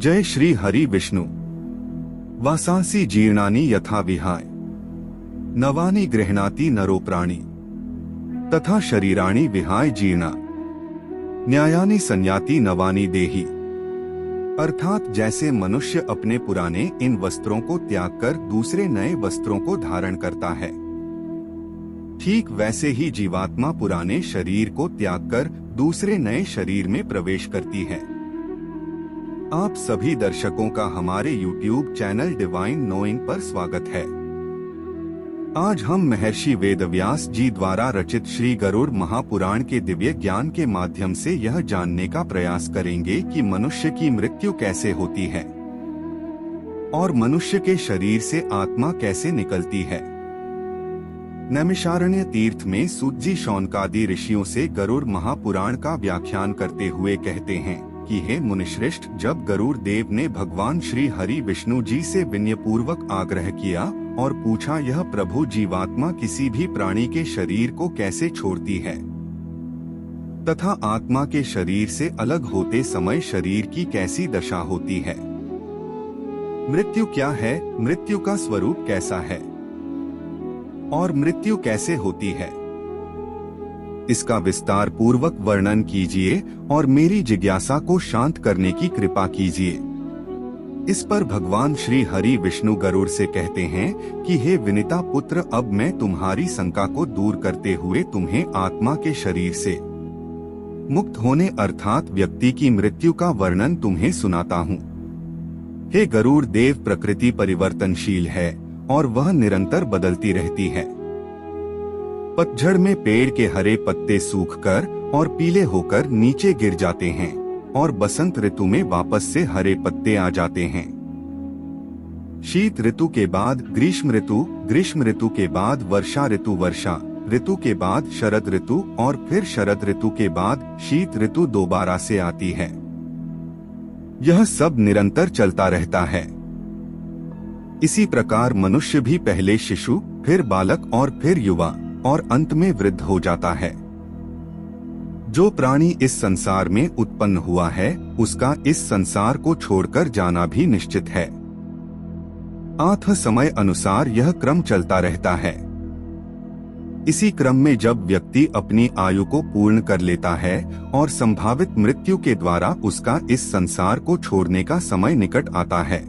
जय श्री हरि विष्णु। वासांसि जीर्णानि यथा विहाय नवानि गृह्णाति नरो प्राणी तथा शरीराणि विहाय जीर्णा न्यायानि संयाति नवानि देहि। अर्थात जैसे मनुष्य अपने पुराने इन वस्त्रों को त्याग कर दूसरे नए वस्त्रों को धारण करता है, ठीक वैसे ही जीवात्मा पुराने शरीर को त्याग कर दूसरे नए शरीर में प्रवेश करती है। आप सभी दर्शकों का हमारे YouTube चैनल डिवाइन नोइंग पर स्वागत है। आज हम महर्षि वेदव्यास जी द्वारा रचित श्री गरुड़ महापुराण के दिव्य ज्ञान के माध्यम से यह जानने का प्रयास करेंगे कि मनुष्य की मृत्यु कैसे होती है और मनुष्य के शरीर से आत्मा कैसे निकलती है। नैमिषारण्य तीर्थ में सूत जी शौनकादि ऋषियों से गरुड़ महापुराण का व्याख्यान करते हुए कहते हैं कि हे मुनिश्रेष्ठ, जब गरुड़ देव ने भगवान श्री हरि विष्णु जी से विनयपूर्वक आग्रह किया और पूछा, यह प्रभु जीवात्मा किसी भी प्राणी के शरीर को कैसे छोड़ती है तथा आत्मा के शरीर से अलग होते समय शरीर की कैसी दशा होती है, मृत्यु क्या है, मृत्यु का स्वरूप कैसा है और मृत्यु कैसे होती है, इसका विस्तार पूर्वक वर्णन कीजिए और मेरी जिज्ञासा को शांत करने की कृपा कीजिए। इस पर भगवान श्री हरि विष्णु गरुड़ से कहते हैं कि हे विनिता पुत्र, अब मैं तुम्हारी शंका को दूर करते हुए तुम्हें आत्मा के शरीर से मुक्त होने अर्थात व्यक्ति की मृत्यु का वर्णन तुम्हें सुनाता हूँ। हे गरुड़ देव, प्रकृति परिवर्तनशील है और वह निरंतर बदलती रहती है। पतझड़ में पेड़ के हरे पत्ते सूखकर और पीले होकर नीचे गिर जाते हैं और बसंत ऋतु में वापस से हरे पत्ते आ जाते हैं। शीत ऋतु के बाद ग्रीष्म ऋतु, ग्रीष्म ऋतु के बाद वर्षा ऋतु के बाद शरद ऋतु और फिर शरद ऋतु के बाद शीत ऋतु दोबारा से आती है। यह सब निरंतर चलता रहता है। इसी प्रकार मनुष्य भी पहले शिशु, फिर बालक और फिर युवा और अंत में वृद्ध हो जाता है। जो प्राणी इस संसार में उत्पन्न हुआ है उसका इस संसार को छोड़कर जाना भी निश्चित है। आत्म समय अनुसार यह क्रम चलता रहता है। इसी क्रम में जब व्यक्ति अपनी आयु को पूर्ण कर लेता है और संभावित मृत्यु के द्वारा उसका इस संसार को छोड़ने का समय निकट आता है,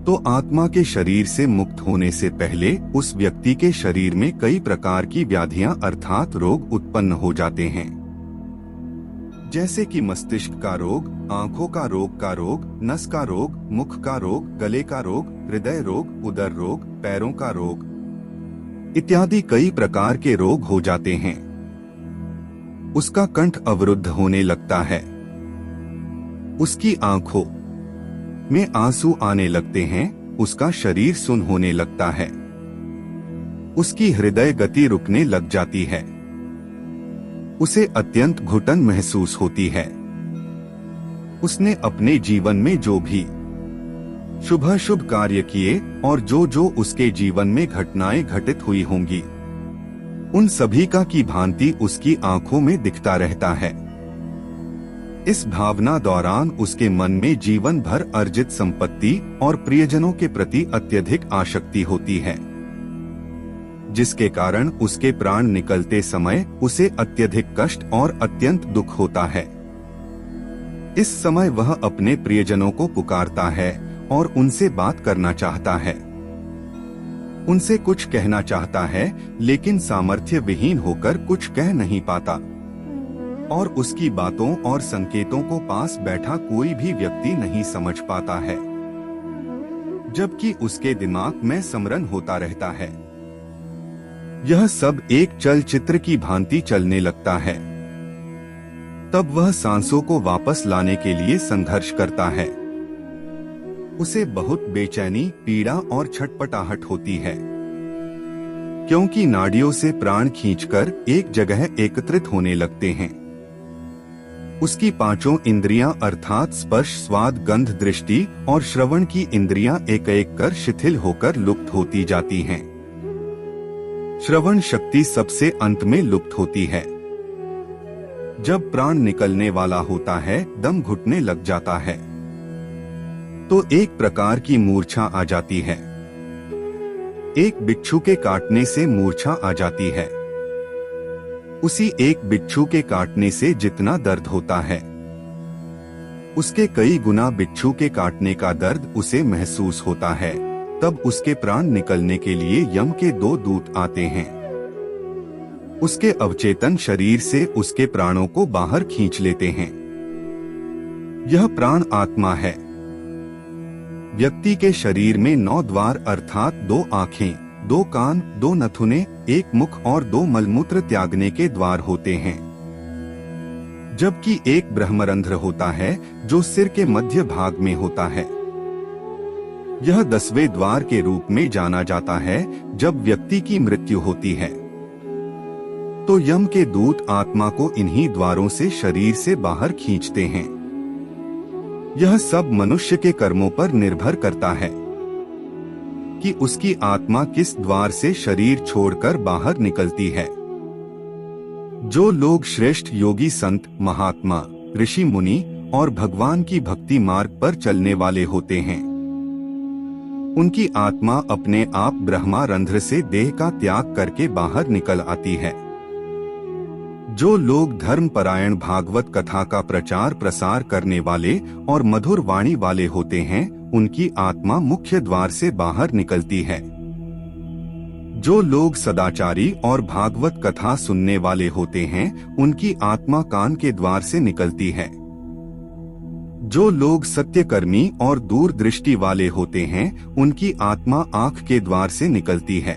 तो आत्मा के शरीर से मुक्त होने से पहले उस व्यक्ति के शरीर में कई प्रकार की व्याधियां अर्थात रोग उत्पन्न हो जाते हैं, जैसे कि मस्तिष्क का रोग, आंखों का रोग, नस का रोग, मुख का रोग, गले का रोग, हृदय रोग, उदर रोग, पैरों का रोग इत्यादि कई प्रकार के रोग हो जाते हैं। उसका कंठ अवरुद्ध होने लगता है, उसकी आंखों में आंसू आने लगते हैं, उसका शरीर सुन्न होने लगता है, उसकी हृदय गति रुकने लग जाती है, उसे अत्यंत घुटन महसूस होती है। उसने अपने जीवन में जो भी शुभ कार्य किए और जो उसके जीवन में घटनाएं घटित हुई होंगी, उन सभी का की भांति उसकी आंखों में दिखता रहता है। इस भावना दौरान उसके मन में जीवन भर अर्जित संपत्ति और प्रियजनों के प्रति अत्यधिक आसक्ति होती है, जिसके कारण उसके प्राण निकलते समय उसे अत्यधिक कष्ट और अत्यंत दुख होता है। इस समय वह अपने प्रियजनों को पुकारता है और उनसे बात करना चाहता है, उनसे कुछ कहना चाहता है, लेकिन सामर्थ्य विहीन होकर कुछ कह नहीं पाता और उसकी बातों और संकेतों को पास बैठा कोई भी व्यक्ति नहीं समझ पाता है, जबकि उसके दिमाग में स्मरण होता रहता है। यह सब एक चलचित्र की भांति चलने लगता है। तब वह सांसों को वापस लाने के लिए संघर्ष करता है। उसे बहुत बेचैनी, पीड़ा और छटपटाहट होती है, क्योंकि नाड़ियों से प्राण खींचकर एक जगह एकत्रित होने लगते हैं। उसकी पांचों इंद्रियां अर्थात स्पर्श, स्वाद, गंध, दृष्टि और श्रवण की इंद्रियां एक एक कर शिथिल होकर लुप्त होती जाती हैं। श्रवण शक्ति सबसे अंत में लुप्त होती है। जब प्राण निकलने वाला होता है, दम घुटने लग जाता है। तो एक प्रकार की मूर्छा आ जाती है। एक बिच्छू के काटने से मूर्छा आ जाती है। उसी एक बिच्छू के काटने से जितना दर्द होता है, उसके कई गुना बिच्छू के काटने का दर्द उसे महसूस होता है। तब उसके प्राण निकलने के लिए यम के 2 दूत आते हैं। उसके अवचेतन शरीर से उसके प्राणों को बाहर खींच लेते हैं। यह प्राण आत्मा है। व्यक्ति के शरीर में 9 द्वार अर्थात 2 आँखें, 2 कान, 2 नथुने, 1 मुख और 2 मलमूत्र त्यागने के द्वार होते हैं, जबकि एक ब्रह्मरंध्र होता है जो सिर के मध्य भाग में होता है। यह 10वें द्वार के रूप में जाना जाता है। जब व्यक्ति की मृत्यु होती है तो यम के दूत आत्मा को इन्हीं द्वारों से शरीर से बाहर खींचते हैं। यह सब मनुष्य के कर्मों पर निर्भर करता है कि उसकी आत्मा किस द्वार से शरीर छोड़कर बाहर निकलती है। जो लोग श्रेष्ठ योगी, संत, महात्मा, ऋषि, मुनि और भगवान की भक्ति मार्ग पर चलने वाले होते हैं, उनकी आत्मा अपने आप ब्रह्मा रंध्र से देह का त्याग करके बाहर निकल आती है। जो लोग धर्मपरायण, भागवत कथा का प्रचार प्रसार करने वाले और मधुर वाणी वाले होते हैं, उनकी आत्मा मुख्य द्वार से बाहर निकलती है। जो लोग सदाचारी और भागवत कथा सुनने वाले होते हैं, उनकी आत्मा कान के द्वार से निकलती है। जो लोग सत्यकर्मी और दूरदृष्टि वाले होते हैं, उनकी आत्मा आँख के द्वार से निकलती है।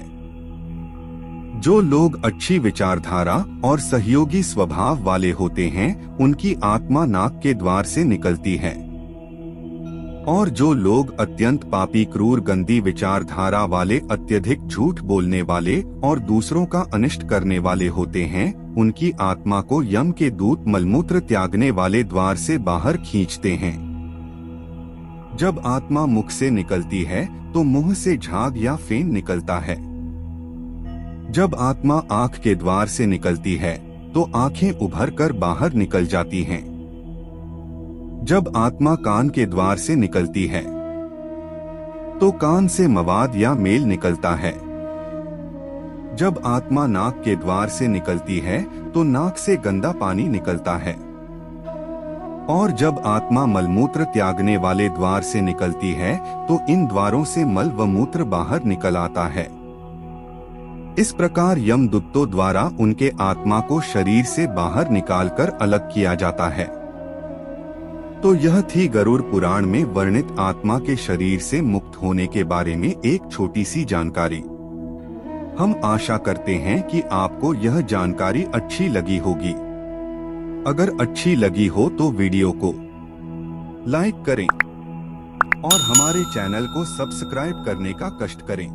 जो लोग अच्छी विचारधारा और सहयोगी स्वभाव वाले होते हैं, उनकी आत्मा नाक के द्वार से निकलती है। और जो लोग अत्यंत पापी, क्रूर, गंदी विचारधारा वाले, अत्यधिक झूठ बोलने वाले और दूसरों का अनिष्ट करने वाले होते हैं, उनकी आत्मा को यम के दूत मलमूत्र त्यागने वाले द्वार से बाहर खींचते हैं। जब आत्मा मुख से निकलती है तो मुंह से झाग या फेन निकलता है। जब आत्मा आँख के द्वार से निकलती है तो आँखें उभर कर बाहर निकल जाती हैं। जब आत्मा कान के द्वार से निकलती है तो कान से मवाद या मेल निकलता है। जब आत्मा नाक के द्वार से निकलती है तो नाक से गंदा पानी निकलता है। और जब आत्मा मलमूत्र त्यागने वाले द्वार से निकलती है तो इन द्वारों से मल व मूत्र बाहर निकल आता है। इस प्रकार यमदूतों द्वारा उनके आत्मा को शरीर से बाहर निकालकर अलग किया जाता है। तो यह थी गरुड़ पुराण में वर्णित आत्मा के शरीर से मुक्त होने के बारे में एक छोटी सी जानकारी। हम आशा करते हैं कि आपको यह जानकारी अच्छी लगी होगी। अगर अच्छी लगी हो तो वीडियो को लाइक करें और हमारे चैनल को सब्सक्राइब करने का कष्ट करें।